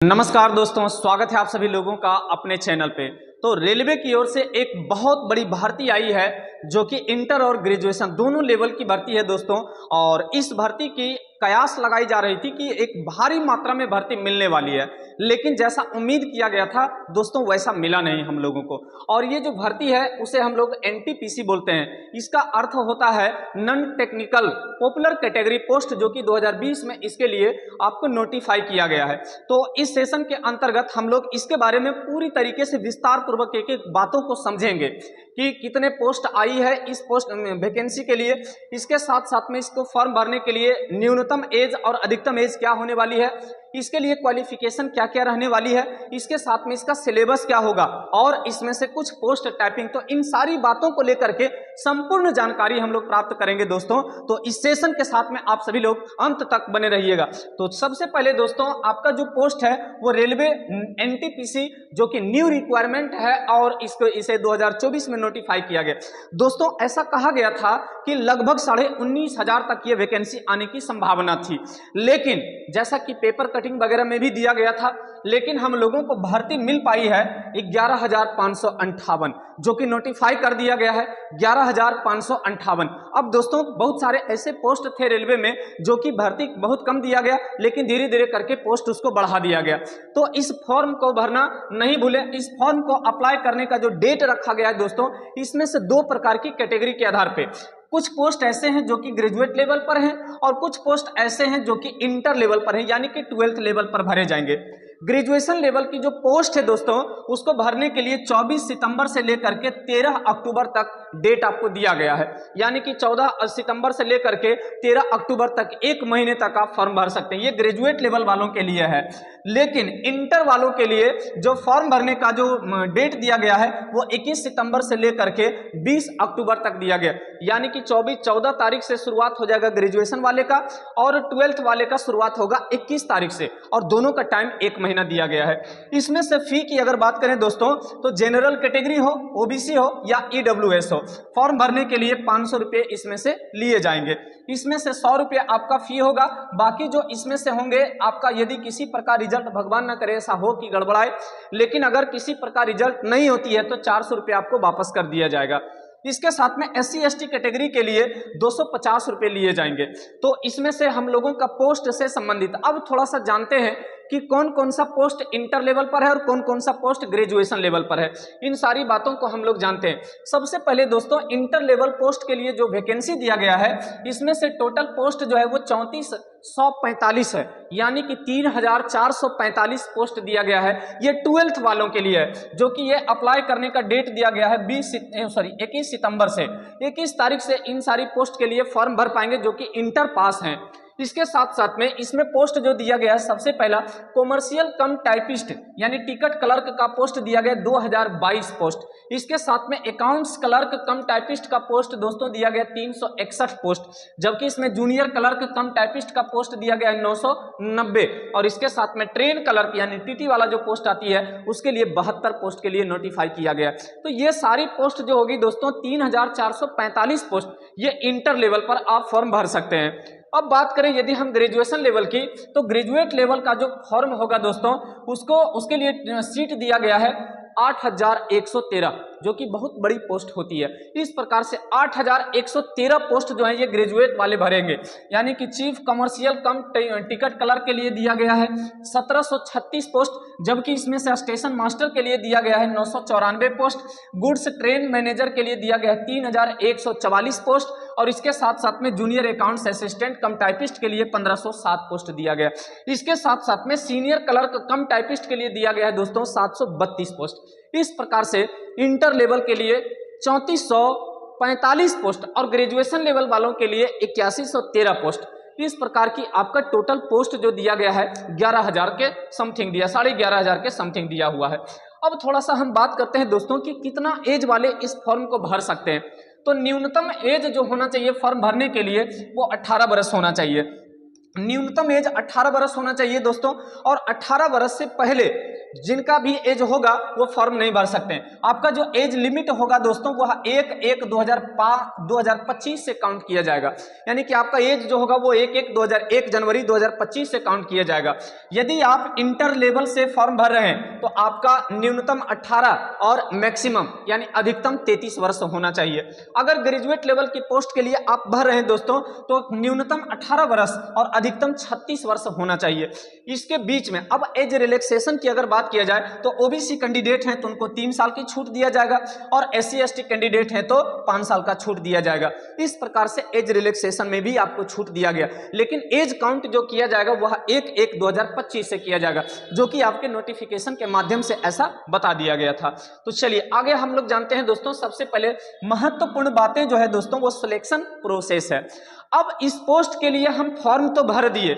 नमस्कार दोस्तों, स्वागत है आप सभी लोगों का अपने चैनल पे। तो रेलवे की ओर से एक बहुत बड़ी भर्ती आई है जो कि इंटर और ग्रेजुएशन दोनों लेवल की भर्ती है दोस्तों। और इस भर्ती की कयास लगाई जा रही थी कि एक भारी मात्रा में भर्ती मिलने वाली है, लेकिन जैसा उम्मीद किया गया था दोस्तों वैसा मिला नहीं हम लोगों को। और ये जो भर्ती है उसे हम लोग एनटीपीसी बोलते हैं। इसका अर्थ होता है non technical popular category post, जो कि 2020 में इसके लिए आपको नोटिफाई किया गया है। तो इस सेशन के अंतर्गत हम लोग इसके बारे में पूरी तरीके से विस्तार पूर्वक एक एक बातों को समझेंगे कि कितने पोस्ट आई है इस पोस्ट वैकेंसी के लिए, इसके साथ साथ में इसको फॉर्म भरने के लिए न्यूनतम एज और अधिकतम एज क्या होने वाली है, इसके लिए क्वालिफिकेशन क्या क्या रहने वाली है, इसके साथ में इसका सिलेबस क्या होगा और इसमें से कुछ पोस्ट टाइपिंग। तो इन सारी बातों को लेकर के संपूर्ण जानकारी हम लोग प्राप्त करेंगे दोस्तों। तो इस सेशन के साथ में आप सभी लोग अंत तक बने रहिएगा। तो सबसे पहले दोस्तों आपका जो पोस्ट है वो रेलवे एनटीपीसी जो कि न्यू रिक्वायरमेंट है और इसे 2024 में नोटिफाई किया गया। दोस्तों ऐसा कहा गया था कि लगभग 19,500 तक ये वैकेंसी आने की संभावना थी, लेकिन जैसा कि पेपर कटिंग वगैरह में भी दिया गया था, लेकिन हम लोगों को भर्ती मिल पाई है 11,558, जो कि नोटिफाई कर दिया गया है 11,558। अब दोस्तों बहुत सारे ऐसे पोस्ट थे रेलवे में जो कि भर्ती बहुत कम दिया गया, लेकिन धीरे धीरे करके पोस्ट उसको बढ़ा दिया गया। तो इस फॉर्म को भरना नहीं भूलें। इस फॉर्म को अप्लाई करने का जो डेट रखा गया है दोस्तों, इसमें से दो प्रकार की कैटेगरी के आधार पे कुछ पोस्ट ऐसे हैं जो कि ग्रेजुएट लेवल पर हैं और कुछ पोस्ट ऐसे हैं जो कि इंटर लेवल पर हैं, यानी कि 12th लेवल पर भरे जाएंगे। ग्रेजुएशन लेवल की जो पोस्ट है दोस्तों उसको भरने के लिए 24 सितंबर से लेकर के 13 अक्टूबर तक डेट आपको दिया गया है, यानी कि 14 सितंबर से लेकर के 13 अक्टूबर तक एक महीने तक आप फॉर्म भर सकते हैं। ये ग्रेजुएट लेवल वालों के लिए है, लेकिन इंटर वालों के लिए जो फॉर्म भरने का जो डेट दिया गया है वो 21 सितंबर से लेकर के 20 अक्टूबर तक दिया गया, यानी कि 14 तारीख से शुरुआत हो जाएगा ग्रेजुएशन वाले का और 12th वाले का शुरुआत होगा 21 तारीख से, और दोनों का टाइम एक महीना दिया गया है। इसमें से फी की अगर बात करें दोस्तों तो जनरल कैटेगरी हो, ओबीसी हो या ईडब्ल्यूएस हो, फॉर्म भरने के लिए 500 रुपये इसमें से लिए जाएंगे। इसमें से 100 रुपये आपका फी होगा। बाकी जो इसमें से होंगे आपका, यदि किसी प्रकार रिजल्ट भगवान ना करे ऐसा हो कि गड़बड़ाए, लेकिन अगर किसी प्रकार रिजल्ट नहीं होती है तो 400 रुपये आपको वापस कर दिया जाएगा। इसके साथ में SC ST कैटेगरी के लिए 250 रुपये लिए जाएंगे। तो इसमें से हम लोगों का पोस्ट से संबंधित अब थोड़ा सा जानते हैं कि कौन कौन सा पोस्ट इंटर लेवल पर है और कौन कौन सा पोस्ट ग्रेजुएशन लेवल पर है। इन सारी बातों को हम लोग जानते हैं। सबसे पहले दोस्तों इंटर लेवल पोस्ट के लिए जो वैकेंसी दिया गया है इसमें से टोटल पोस्ट जो है वो 3445 है, यानी कि 3445 पोस्ट दिया गया है। ये 12th वालों के लिए है, जो कि ये अप्लाई करने का डेट दिया गया है 21 सितंबर से 21 तारीख से इन सारी पोस्ट के लिए फॉर्म भर पाएंगे जो कि इंटर पास हैं। इसके साथ साथ में इसमें पोस्ट जो दिया गया है, सबसे पहला कॉमर्शियल कम टाइपिस्ट यानी टिकट क्लर्क का पोस्ट दिया गया 2022 पोस्ट। इसके साथ में अकाउंट्स क्लर्क कम टाइपिस्ट का पोस्ट दोस्तों दिया गया 361 पोस्ट, जबकि इसमें जूनियर क्लर्क कम टाइपिस्ट का पोस्ट दिया गया 990, और इसके साथ में ट्रेन क्लर्क यानी टीटी वाला जो पोस्ट आती है उसके लिए 72 पोस्ट के लिए नोटिफाई किया गया। तो ये सारी पोस्ट जो होगी दोस्तों 3445 पोस्ट, ये इंटर लेवल पर आप फॉर्म भर सकते हैं। अब बात करें यदि हम ग्रेजुएशन लेवल की, तो ग्रेजुएट लेवल का जो फॉर्म होगा दोस्तों उसके लिए सीट दिया गया है 8113, जो कि बहुत बड़ी पोस्ट होती है। इस प्रकार से 8113 पोस्ट जो है ये ग्रेजुएट वाले भरेंगे, यानी कि चीफ कमर्शियल कम टिकट क्लर्क के लिए दिया गया है 1736 पोस्ट, जबकि इसमें से स्टेशन मास्टर के लिए दिया गया है 994 पोस्ट, गुड्स ट्रेन मैनेजर के लिए दिया गया है 3144 पोस्ट, और इसके साथ साथ में जूनियर अकाउंट्स असिस्टेंट कम टाइपिस्ट के लिए 1507 पोस्ट दिया गया। इसके साथ साथ में सीनियर क्लर्क कम टाइपिस्ट के लिए दिया गया है दोस्तों 732 पोस्ट। इस प्रकार से इंटर लेवल के लिए 3445 पोस्ट और ग्रेजुएशन लेवल वालों के लिए 8113 पोस्ट। इस प्रकार की आपका टोटल पोस्ट जो दिया गया है 11,000 के समथिंग दिया, 11,500 के समथिंग दिया हुआ है। अब थोड़ा सा हम बात करते हैं दोस्तों कि कितना एज वाले इस फॉर्म को भर सकते हैं। तो न्यूनतम एज जो होना चाहिए फॉर्म भरने के लिए वो 18 वर्ष होना चाहिए। न्यूनतम एज 18 वर्ष होना चाहिए दोस्तों, और 18 वर्ष से पहले जिनका भी एज होगा वो फॉर्म नहीं भर सकते हैं। आपका जो एज लिमिट होगा दोस्तों वह 1/1/2025 से काउंट किया जाएगा, यानी कि आपका एज जो होगा वो 1 जनवरी 2025 से काउंट किया जाएगा। यदि आप इंटर लेवल से फॉर्म भर रहे हैं तो आपका न्यूनतम 18 और मैक्सिमम यानी अधिकतम 33 वर्ष होना चाहिए। अगर ग्रेजुएट लेवल की पोस्ट के लिए आप भर रहे हैं दोस्तों तो न्यूनतम 18 वर्ष और अधिकतम 36 वर्ष होना चाहिए। इसके बीच में अब एज रिलैक्सेशन की अगर बात किया जाए तो ओबीसी कैंडिडेट हैं तो उनको 3 साल की छूट दिया जाएगा और SC ST कैंडिडेट हैं तो 5 साल का छूट दिया जाएगा। इस प्रकार से एज रिलैक्सेशन में भी आपको छूट दिया गया, लेकिन एज काउंट जो किया जाएगा वह 1/1/2025 से किया जाएगा, जो कि आपके नोटिफिकेशन के माध्यम से ऐसा बता दिया गया था। तो चलिए आगे हम लोग जानते हैं दोस्तों, सबसे पहले महत्वपूर्ण बातें जो है दोस्तों वो सिलेक्शन प्रोसेस है। अब इस पोस्ट के लिए हम फॉर्म तो भर दिए,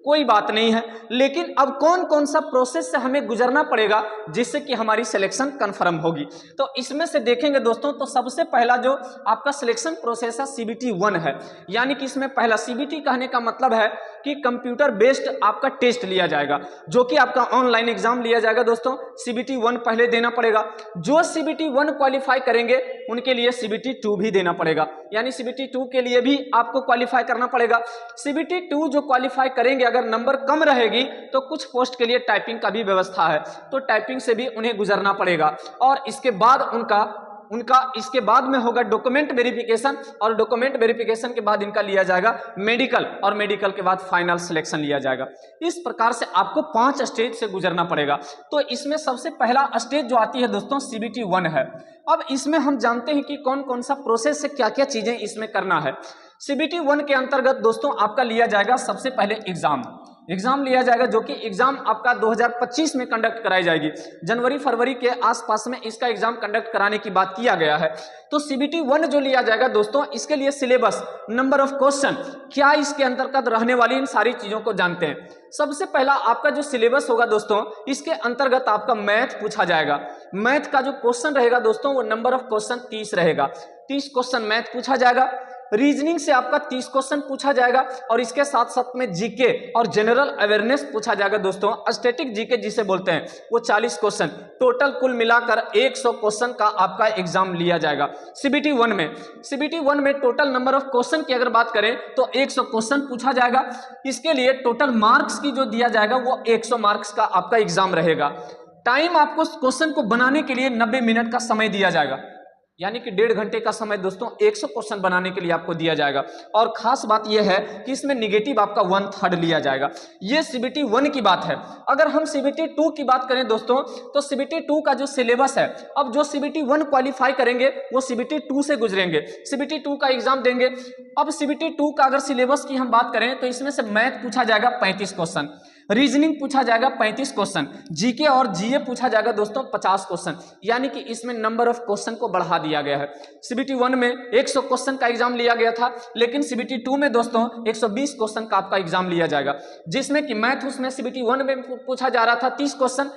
कोई बात नहीं है, लेकिन अब कौन कौन सा प्रोसेस से हमें गुजरना पड़ेगा जिससे कि हमारी सिलेक्शन कंफर्म होगी। तो इसमें से देखेंगे दोस्तों तो सबसे पहला जो आपका सिलेक्शन प्रोसेस है CBT 1 है, यानी कि इसमें पहला CBT कहने का मतलब है कि कंप्यूटर बेस्ड आपका टेस्ट लिया जाएगा, जो कि आपका ऑनलाइन एग्जाम लिया जाएगा दोस्तों। CBT 1 पहले देना पड़ेगा, जो CBT 1 क्वालिफाई करेंगे उनके लिए CBT 2 भी देना पड़ेगा, यानी CBT 2 के लिए भी आपको क्वालिफाई करना पड़ेगा। CBT 2 जो क्वालिफाई करेंगे अगर नंबर कम रहेगी तो कुछ पोस्ट के लिए टाइपिंग का भी व्यवस्था है, तो टाइपिंग से भी उन्हें गुजरना पड़ेगा। और इसके बाद उनका इसके बाद में होगा डॉक्यूमेंट वेरिफिकेशन, और डॉक्यूमेंट वेरिफिकेशन के बाद इनका लिया जाएगा मेडिकल, और मेडिकल के बाद फाइनल सिलेक्शन लिया जाएगा। इस प्रकार से आपको 5 स्टेज से गुजरना पड़ेगा। तो इसमें सबसे पहला स्टेज जो आती है दोस्तों CBT 1 है। अब इसमें हम जानते हैं कि कौन कौन सा प्रोसेस से क्या क्या चीजें इसमें करना है। CBT 1 के अंतर्गत दोस्तों आपका लिया जाएगा सबसे पहले एग्जाम लिया जाएगा, जो कि एग्जाम आपका 2025 में कंडक्ट कराई जाएगी। जनवरी फरवरी के आसपास में इसका एग्जाम कंडक्ट कराने की बात किया गया है। तो CBT 1 जो लिया जाएगा दोस्तों, इसके लिए सिलेबस, नंबर ऑफ क्वेश्चन, क्या इसके अंतर्गत रहने वाली इन सारी चीजों को जानते हैं। सबसे पहला आपका जो सिलेबस होगा दोस्तों, इसके अंतर्गत आपका मैथ पूछा जाएगा। मैथ का जो क्वेश्चन रहेगा दोस्तों वो नंबर ऑफ क्वेश्चन 30 रहेगा, 30 क्वेश्चन मैथ पूछा जाएगा। रीजनिंग से आपका 30 क्वेश्चन पूछा जाएगा, और इसके साथ साथ में जीके और जनरल अवेयरनेस पूछा जाएगा दोस्तों। स्टैटिक जीके जिसे बोलते हैं वो 40 क्वेश्चन, टोटल कुल मिलाकर 100 क्वेश्चन का आपका एग्जाम लिया जाएगा CBT 1 में। CBT 1 में टोटल नंबर ऑफ क्वेश्चन की अगर बात करें तो 100 क्वेश्चन पूछा जाएगा। इसके लिए टोटल मार्क्स की जो दिया जाएगा वो 100 मार्क्स का आपका एग्जाम रहेगा। टाइम आपको क्वेश्चन को बनाने के लिए 90 मिनट का समय दिया जाएगा, यानी कि 1.5 घंटे का समय दोस्तों 100 क्वेश्चन बनाने के लिए आपको दिया जाएगा। और खास बात यह है कि इसमें निगेटिव आपका 1/3 लिया जाएगा। ये CBT 1 की बात है। अगर हम CBT 2 की बात करें दोस्तों तो CBT 2 का जो सिलेबस है, अब जो CBT 1 क्वालिफाई करेंगे वो CBT 2 से गुजरेंगे, CBT 2 का एग्जाम देंगे। अब CBT 2 का अगर सिलेबस की हम बात करें तो इसमें से मैथ पूछा जाएगा 35 क्वेश्चन, रीजनिंग पूछा जाएगा 35 क्वेश्चन, जीके और जीए पूछा जाएगा दोस्तों 50 क्वेश्चन, यानी कि इसमें नंबर ऑफ क्वेश्चन को बढ़ा दिया गया है। CBT 1 में 100 क्वेश्चन का एग्जाम लिया गया था, लेकिन CBT 2 में दोस्तों 120 क्वेश्चन का आपका एग्जाम लिया जाएगा, जिसमें कि मैथ उसमें CBT 1 में पूछा जा रहा था 30 क्वेश्चन,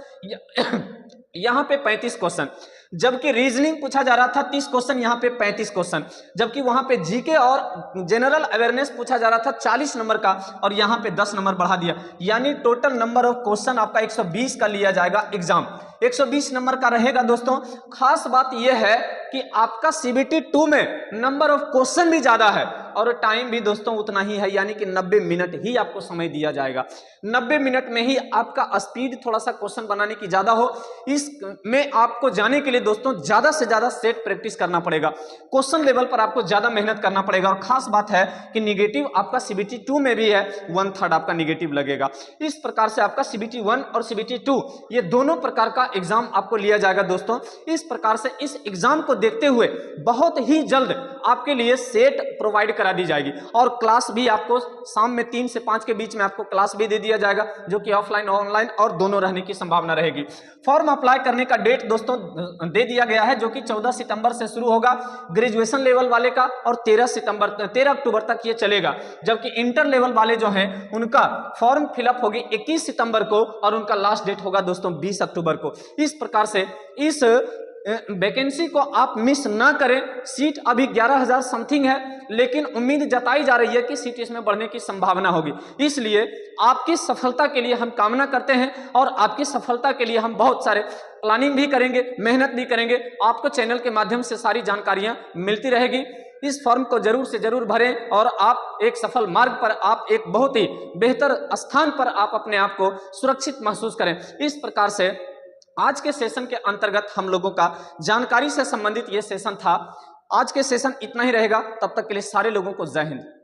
यहाँ पे 35 क्वेश्चन, जबकि रीजनिंग पूछा जा रहा था 30 क्वेश्चन, यहाँ पे 35 क्वेश्चन, जबकि वहां पे जीके और जनरल अवेयरनेस पूछा जा रहा था 40 नंबर का, और यहाँ पे 10 नंबर बढ़ा दिया, यानी टोटल नंबर ऑफ क्वेश्चन आपका 120 का लिया जाएगा एग्जाम, 120 नंबर का रहेगा दोस्तों। खास बात यह है कि आपका CBT 2 में नंबर ऑफ क्वेश्चन भी ज्यादा है और टाइम भी दोस्तों उतना ही है, यानी कि 90 मिनट ही आपको समय दिया जाएगा। 90 मिनट में ही आपका स्पीड थोड़ा सा क्वेश्चन बनाने की ज्यादा हो, इसमें आपको जाने के लिए दोस्तों ज्यादा से ज्यादा सेट प्रैक्टिस करना पड़ेगा, क्वेश्चन लेवल पर आपको ज्यादा मेहनत करना पड़ेगा। और खास बात है कि निगेटिव आपका CBT 2 में भी है, 1/3 आपका निगेटिव लगेगा। इस प्रकार से आपका CBT 1 और CBT 2 ये दोनों प्रकार का एग्जाम आपको लिया जाएगा दोस्तों। इस प्रकार से इस एग्जाम को देखते हुए बहुत ही जल्द आपके लिए सेट प्रोवाइड करा दी जाएगी, और क्लास भी आपको शाम में 3 से 5 के बीच में आपको क्लास भी दे दिया जाएगा, जो कि ऑफलाइन ऑनलाइन और दोनों रहने की संभावना रहेगी। फॉर्म अप्लाई करने का डेट दोस्तों दे दिया गया है, जो कि 14 सितंबर से शुरू होगा ग्रेजुएशन लेवल वाले का, और 13 अक्टूबर तक ये चलेगा, जबकि इंटर लेवल वाले जो हैं उनका फॉर्म फिलअप होगी 21 सितंबर को, और उनका लास्ट डेट होगा दोस्तों 20 अक्टूबर को। इस प्रकार से इस वैकेंसी को आप मिस ना करें। सीट अभी 11,000 समथिंग है, लेकिन उम्मीद जताई जा रही है कि सीट इसमें बढ़ने की संभावना होगी। इसलिए आपकी सफलता के लिए हम कामना करते हैं और आपकी सफलता के लिए हम बहुत सारे प्लानिंग भी करेंगे, मेहनत भी करेंगे। आपको चैनल के माध्यम से सारी जानकारियां मिलती रहेगी। इस फॉर्म को जरूर से जरूर भरें और आप एक सफल मार्ग पर, आप एक बहुत ही बेहतर स्थान पर आप अपने आप को सुरक्षित महसूस करें। इस प्रकार से आज के सेशन के अंतर्गत हम लोगों का जानकारी से संबंधित ये सेशन था। आज के सेशन इतना ही रहेगा, तब तक के लिए सारे लोगों को जय हिंद।